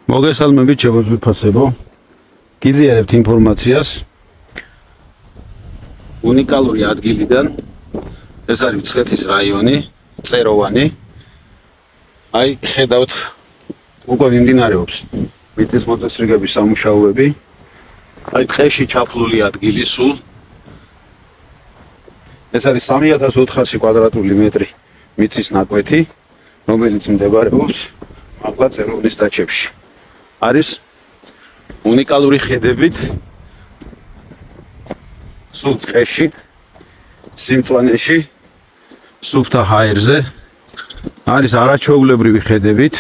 მოგესალმებით შემოგვიფასებო. გიზიარებთ ინფორმაციას უნიკალური ადგილიდან. ეს არის მცხეთის რაიონი, წეროვანი. აი, ხედავთ, უკვე მიმდინარეობს მიწის მოწესრიგების სამუშაოები. აი, ტყეში ჩაფლული ადგილი სულ. ეს არის 3400 კვადრატული მეტრი მიწის ნაკვეთი, რომელიც მდებარეობს მაღლა წეროვნის დაჩებში. არის უნიკალური ხედებით სულ ტყეში, სიმწვანეში, სუფთა ჰაერზე. არის არაჩვეულებრივი ხედებით.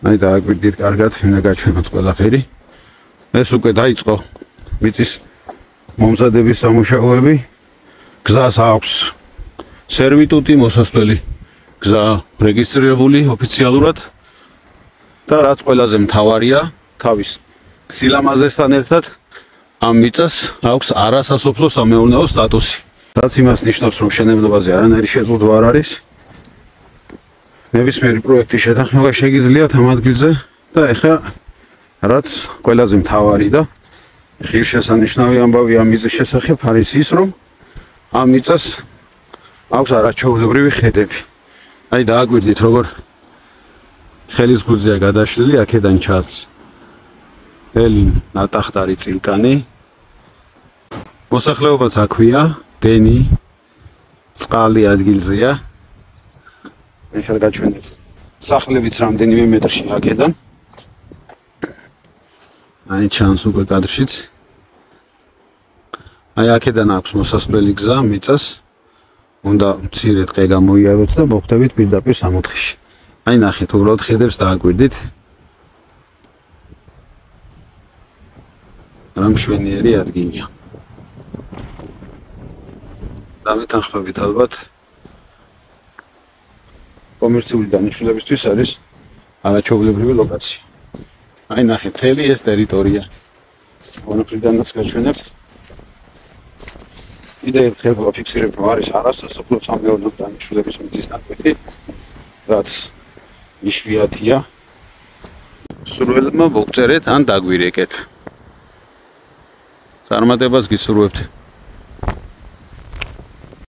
აი დააკვირდით კარგად, უნდა გაჩვენოთ ყველაფერი. ეს უკვე დაიწყო მიწის მომზადების სამუშაოები. გზას აქვს სერვიტუტი, მოსასვლელი გზა რეგისტრირებული ოფიციალურად. და რაც ყველაზე მთავარია, თავის სილამაზესთან ერთად ამ მიწას აქვს არასასოფლო სამეურნეო სტატუსი. რაც იმას ნიშნავს, რომ მშენებლობაზე არანაირი შეზღუდვა არ არის. ნებისმიერი პროექტის შეთანხმება შეგიძლიათ ამ ადგილზე და ეხლა რაც ყველაზე მთავარი და ღირსშესანიშნავი ამბავი ამ მიწის შესახებ არის ის, რომ ამ მიწას აქვს არაჩვეულებრივი ხედები. აი დააკვირდით როგორ ხელის გუძეა გადაშლილი, აქედან ჩანს ელინ ნატახტარი წილკანი. მოსახლეობაც აქვეა, დენი, წყალი ადგილზეა. ეხლა გაჩვენეთ სახლებიც რამდენიმე მეტრში აქედან. აი ჩანს უკვე კადრშიც. აი აქედან აქვს მოსასვლელი გზა მიწას. უნდა მცირე ტყე გამოიაროთ და მოხვდებით პირდაპირ სამოთხეში. აი ნახეთ, უბრალოდ ხედებს დააკვირდით. რა მშვენიერი ადგილია. დამეთანხმებით ალბათ კომერციული დანიშნულებისთვის არის არაჩვეულებრივი ლოკაცია. აი ნახეთ, მთელი ეს ტერიტორია. მონოფრიდანაც გაჩვენებთ. კიდევ ერთხელ ვაფიქსირებ, რომ არის არასასოფლო სამეურნეო დანიშნულების მიწის ნაკვეთი, რაც იშვიათია. სურველმა მოგწერეთ ან დაგვირეკეთ. წარმატებას გისურვებთ.